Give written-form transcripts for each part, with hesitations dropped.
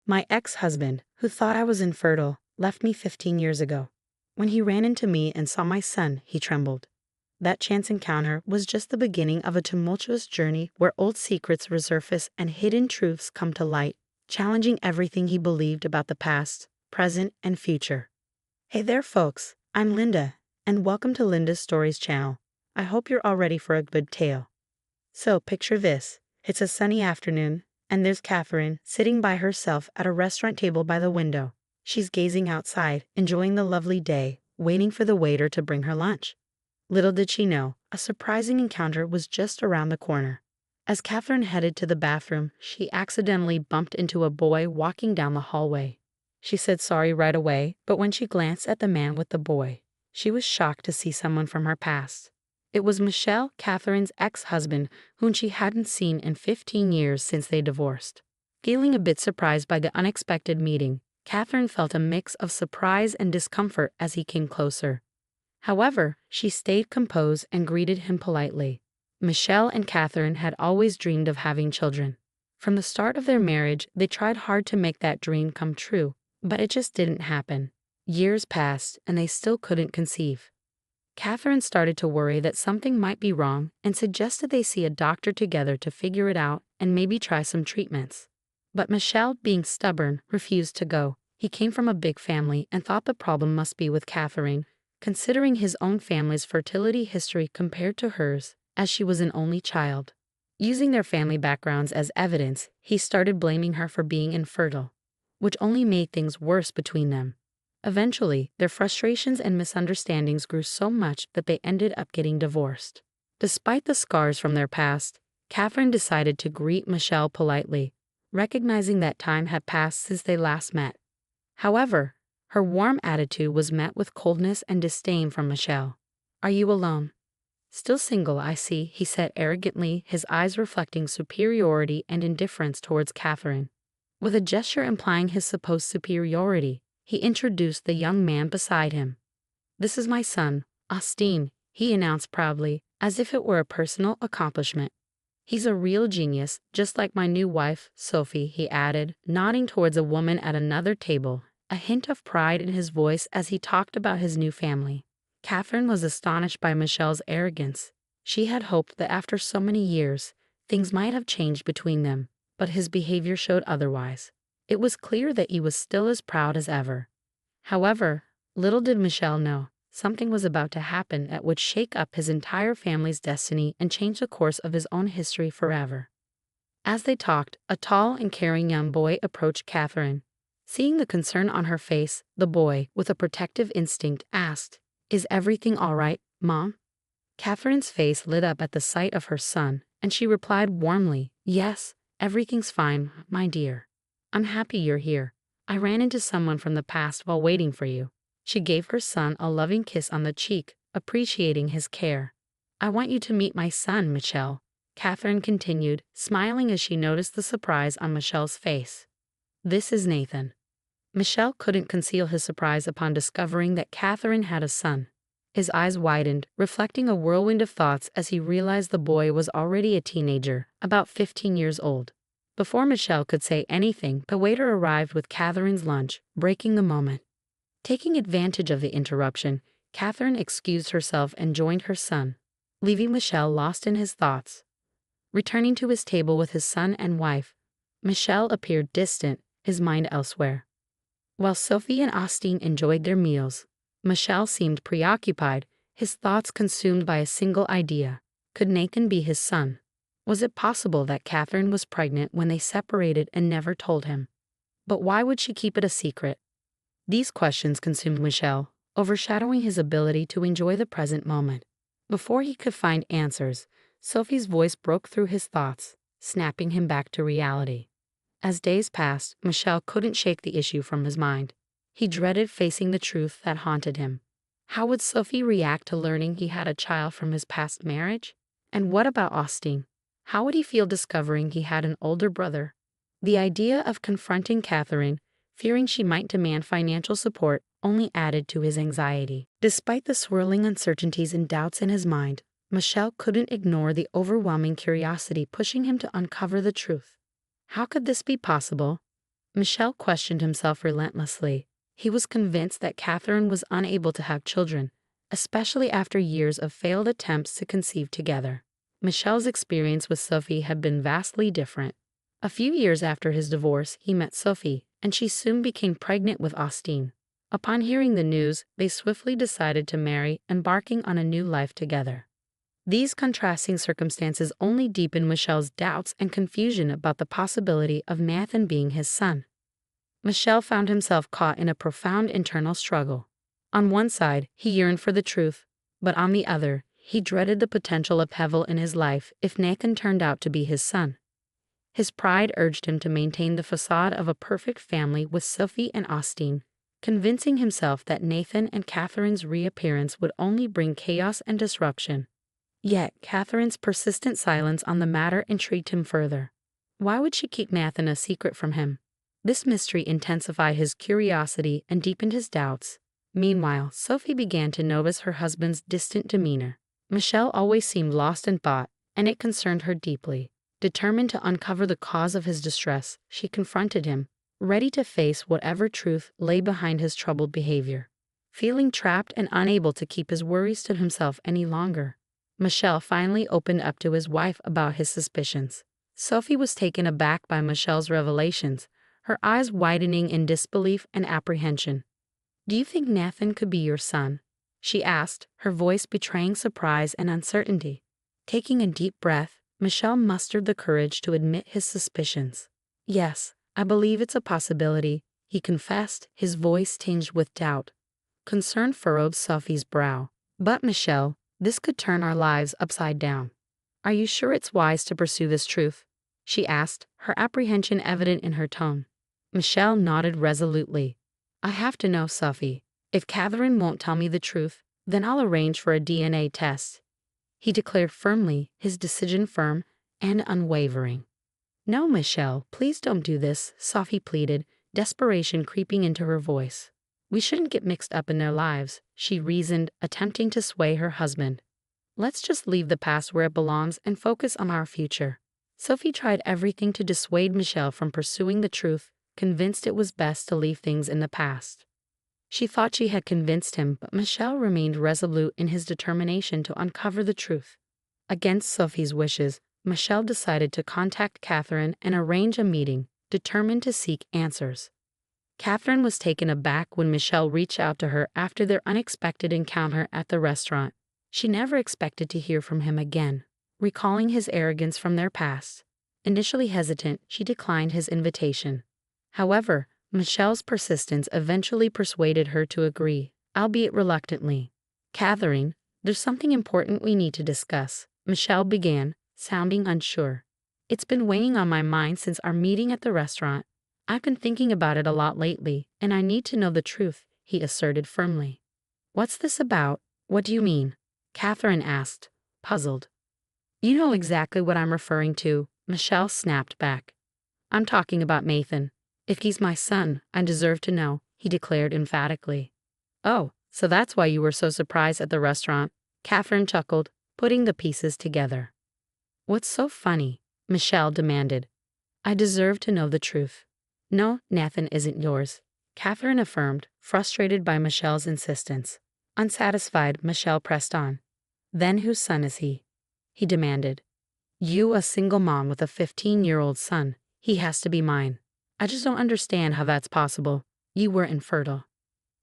My ex-husband, who thought I was infertile, left me 15 years ago. When he ran into me and saw my son, he trembled. That chance encounter was just the beginning of a tumultuous journey where old secrets resurface and hidden truths come to light, challenging everything he believed about the past, present, and future. Hey there, folks. I'm Linda, and welcome to Linda's Stories channel. I hope you're all ready for a good tale. So picture this. It's a sunny afternoon, and there's Catherine sitting by herself at a restaurant table by the window. She's gazing outside, enjoying the lovely day, waiting for the waiter to bring her lunch. Little did she know, a surprising encounter was just around the corner. As Catherine headed to the bathroom, she accidentally bumped into a boy walking down the hallway. She said sorry right away, but when she glanced at the man with the boy, she was shocked to see someone from her past. It was Michel, Catherine's ex-husband, whom she hadn't seen in 15 years since they divorced. Feeling a bit surprised by the unexpected meeting, Catherine felt a mix of surprise and discomfort as he came closer. However, she stayed composed and greeted him politely. Michel and Catherine had always dreamed of having children. From the start of their marriage, they tried hard to make that dream come true, but it just didn't happen. Years passed, and they still couldn't conceive. Catherine started to worry that something might be wrong and suggested they see a doctor together to figure it out and maybe try some treatments. But Michel, being stubborn, refused to go. He came from a big family and thought the problem must be with Catherine, considering his own family's fertility history compared to hers, as she was an only child. Using their family backgrounds as evidence, he started blaming her for being infertile, which only made things worse between them. Eventually, their frustrations and misunderstandings grew so much that they ended up getting divorced. Despite the scars from their past, Catherine decided to greet Michel politely, recognizing that time had passed since they last met. However, her warm attitude was met with coldness and disdain from Michel. "Are you alone?" "Still single, I see," he said arrogantly, his eyes reflecting superiority and indifference towards Catherine. With a gesture implying his supposed superiority, he introduced the young man beside him. "This is my son, Austin," he announced proudly, as if it were a personal accomplishment. "He's a real genius, just like my new wife, Sophie," he added, nodding towards a woman at another table, a hint of pride in his voice as he talked about his new family. Catherine was astonished by Michel's arrogance. She had hoped that after so many years, things might have changed between them, but his behavior showed otherwise. It was clear that he was still as proud as ever. However, little did Michel know, something was about to happen that would shake up his entire family's destiny and change the course of his own history forever. As they talked, a tall and caring young boy approached Catherine. Seeing the concern on her face, the boy, with a protective instinct, asked, "Is everything all right, Mom?" Catherine's face lit up at the sight of her son, and she replied warmly, "Yes, everything's fine, my dear. I'm happy you're here. I ran into someone from the past while waiting for you." She gave her son a loving kiss on the cheek, appreciating his care. "I want you to meet my son, Michel," Catherine continued, smiling as she noticed the surprise on Michel's face. "This is Nathan." Michel couldn't conceal his surprise upon discovering that Catherine had a son. His eyes widened, reflecting a whirlwind of thoughts as he realized the boy was already a teenager, about 15 years old. Before Michel could say anything, the waiter arrived with Catherine's lunch, breaking the moment. Taking advantage of the interruption, Catherine excused herself and joined her son, leaving Michel lost in his thoughts. Returning to his table with his son and wife, Michel appeared distant, his mind elsewhere. While Sophie and Austin enjoyed their meals, Michel seemed preoccupied, his thoughts consumed by a single idea. Could Nathan be his son? Was it possible that Catherine was pregnant when they separated and never told him? But why would she keep it a secret? These questions consumed Michel, overshadowing his ability to enjoy the present moment. Before he could find answers, Sophie's voice broke through his thoughts, snapping him back to reality. As days passed, Michel couldn't shake the issue from his mind. He dreaded facing the truth that haunted him. How would Sophie react to learning he had a child from his past marriage? And what about Austin? How would he feel discovering he had an older brother? The idea of confronting Catherine, fearing she might demand financial support, only added to his anxiety. Despite the swirling uncertainties and doubts in his mind, Michel couldn't ignore the overwhelming curiosity pushing him to uncover the truth. How could this be possible? Michel questioned himself relentlessly. He was convinced that Catherine was unable to have children, especially after years of failed attempts to conceive together. Michel's experience with Sophie had been vastly different. A few years after his divorce, he met Sophie, and she soon became pregnant with Austin. Upon hearing the news, they swiftly decided to marry, embarking on a new life together. These contrasting circumstances only deepened Michel's doubts and confusion about the possibility of Nathan being his son. Michel found himself caught in a profound internal struggle. On one side, he yearned for the truth, but on the other, he dreaded the potential upheaval in his life if Nathan turned out to be his son. His pride urged him to maintain the facade of a perfect family with Sophie and Austin, convincing himself that Nathan and Catherine's reappearance would only bring chaos and disruption. Yet, Catherine's persistent silence on the matter intrigued him further. Why would she keep Nathan a secret from him? This mystery intensified his curiosity and deepened his doubts. Meanwhile, Sophie began to notice her husband's distant demeanor. Michel always seemed lost in thought, and it concerned her deeply. Determined to uncover the cause of his distress, she confronted him, ready to face whatever truth lay behind his troubled behavior. Feeling trapped and unable to keep his worries to himself any longer, Michel finally opened up to his wife about his suspicions. Sophie was taken aback by Michel's revelations, her eyes widening in disbelief and apprehension. "Do you think Nathan could be your son?" she asked, her voice betraying surprise and uncertainty. Taking a deep breath, Michel mustered the courage to admit his suspicions. "Yes, I believe it's a possibility," he confessed, his voice tinged with doubt. Concern furrowed Sophie's brow. "But Michel, this could turn our lives upside down. Are you sure it's wise to pursue this truth?" she asked, her apprehension evident in her tone. Michel nodded resolutely. "I have to know, Sophie. If Catherine won't tell me the truth, then I'll arrange for a DNA test," he declared firmly, his decision firm and unwavering. "No, Michel, please don't do this," Sophie pleaded, desperation creeping into her voice. "We shouldn't get mixed up in their lives," she reasoned, attempting to sway her husband. "Let's just leave the past where it belongs and focus on our future." Sophie tried everything to dissuade Michel from pursuing the truth, convinced it was best to leave things in the past. She thought she had convinced him, but Michel remained resolute in his determination to uncover the truth. Against Sophie's wishes, Michel decided to contact Catherine and arrange a meeting, determined to seek answers. Catherine was taken aback when Michel reached out to her after their unexpected encounter at the restaurant. She never expected to hear from him again, recalling his arrogance from their past. Initially hesitant, she declined his invitation. However, Michel's persistence eventually persuaded her to agree, albeit reluctantly. "Catherine, there's something important we need to discuss," Michel began, sounding unsure. "It's been weighing on my mind since our meeting at the restaurant. I've been thinking about it a lot lately, and I need to know the truth," he asserted firmly. "What's this about? What do you mean?" Catherine asked, puzzled. "You know exactly what I'm referring to," Michel snapped back. "I'm talking about Nathan. If he's my son, I deserve to know," he declared emphatically. "Oh, so that's why you were so surprised at the restaurant," Catherine chuckled, putting the pieces together. "What's so funny?" Michel demanded. "I deserve to know the truth." "No, Nathan isn't yours," Catherine affirmed, frustrated by Michel's insistence. Unsatisfied, Michel pressed on. "Then whose son is he?" he demanded. "You, a single mom with a 15-year-old son. He has to be mine. I just don't understand how that's possible. You were infertile."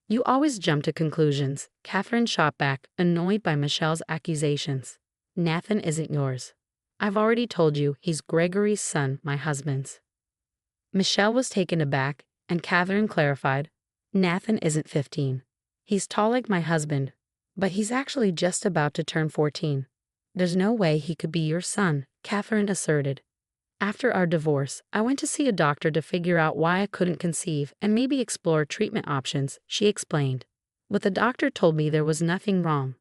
"You always jump to conclusions," Catherine shot back, annoyed by Michel's accusations. "Nathan isn't yours. I've already told you he's Gregory's son, my husband's." Michel was taken aback, and Catherine clarified, "Nathan isn't 15. He's tall like my husband, but he's actually just about to turn 14. There's no way he could be your son," Catherine asserted. "After our divorce, I went to see a doctor to figure out why I couldn't conceive and maybe explore treatment options," she explained. "But the doctor told me there was nothing wrong.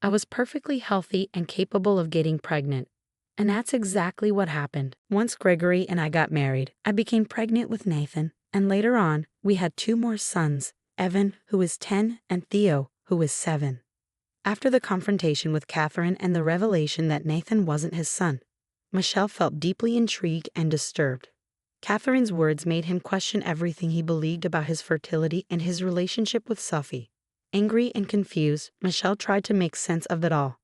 I was perfectly healthy and capable of getting pregnant. And that's exactly what happened. Once Gregory and I got married, I became pregnant with Nathan, and later on, we had 2 more sons, Evan, who is 10, and Theo, who is 7. After the confrontation with Catherine and the revelation that Nathan wasn't his son, Michel felt deeply intrigued and disturbed. Catherine's words made him question everything he believed about his fertility and his relationship with Sophie. Angry and confused, Michel tried to make sense of it all.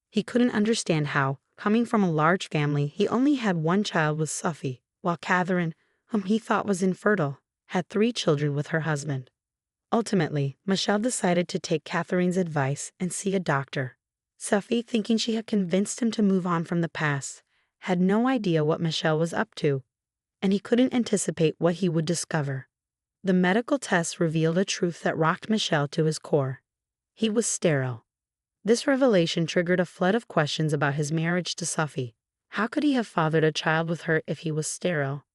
He couldn't understand how, coming from a large family, he only had one child with Sophie, while Catherine, whom he thought was infertile, had 3 children with her husband. Ultimately, Michel decided to take Catherine's advice and see a doctor. Sophie, thinking she had convinced him to move on from the past, had no idea what Michel was up to, and he couldn't anticipate what he would discover. The medical tests revealed a truth that rocked Michel to his core. He was sterile. This revelation triggered a flood of questions about his marriage to Sophie. How could he have fathered a child with her if he was sterile?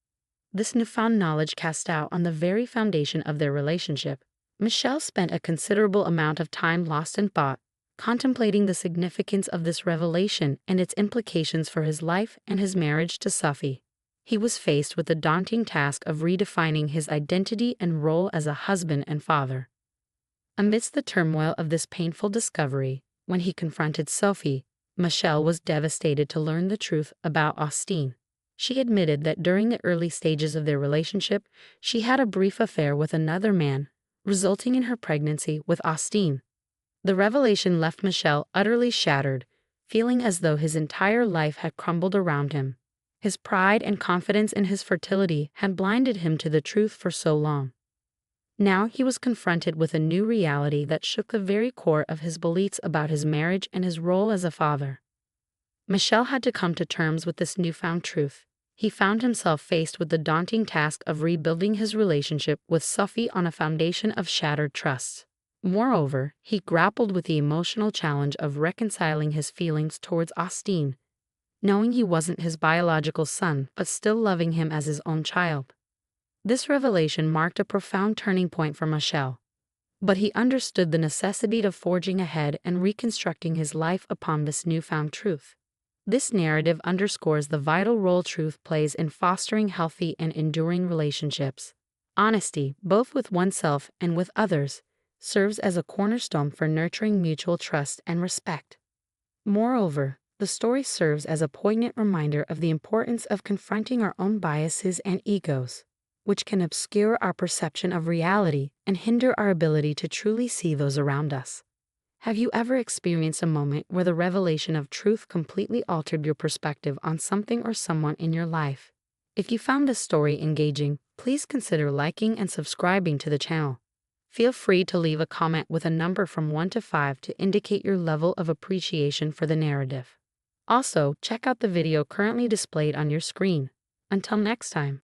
This newfound knowledge cast doubt on the very foundation of their relationship. Michel spent a considerable amount of time lost in thought, contemplating the significance of this revelation and its implications for his life and his marriage to Sophie. He was faced with the daunting task of redefining his identity and role as a husband and father. Amidst the turmoil of this painful discovery, when he confronted Sophie, Michel was devastated to learn the truth about Austine. She admitted that during the early stages of their relationship, she had a brief affair with another man, resulting in her pregnancy with Austine. The revelation left Michel utterly shattered, feeling as though his entire life had crumbled around him. His pride and confidence in his fertility had blinded him to the truth for so long. Now he was confronted with a new reality that shook the very core of his beliefs about his marriage and his role as a father. Michel had to come to terms with this newfound truth. He found himself faced with the daunting task of rebuilding his relationship with Sophie on a foundation of shattered trust. Moreover, he grappled with the emotional challenge of reconciling his feelings towards Austine, knowing he wasn't his biological son but still loving him as his own child. This revelation marked a profound turning point for Michel, but he understood the necessity of forging ahead and reconstructing his life upon this newfound truth. This narrative underscores the vital role truth plays in fostering healthy and enduring relationships. Honesty, both with oneself and with others, serves as a cornerstone for nurturing mutual trust and respect. Moreover, the story serves as a poignant reminder of the importance of confronting our own biases and egos, which can obscure our perception of reality and hinder our ability to truly see those around us. Have you ever experienced a moment where the revelation of truth completely altered your perspective on something or someone in your life? If you found this story engaging, please consider liking and subscribing to the channel. Feel free to leave a comment with a number from 1 to 5 to indicate your level of appreciation for the narrative. Also, check out the video currently displayed on your screen. Until next time.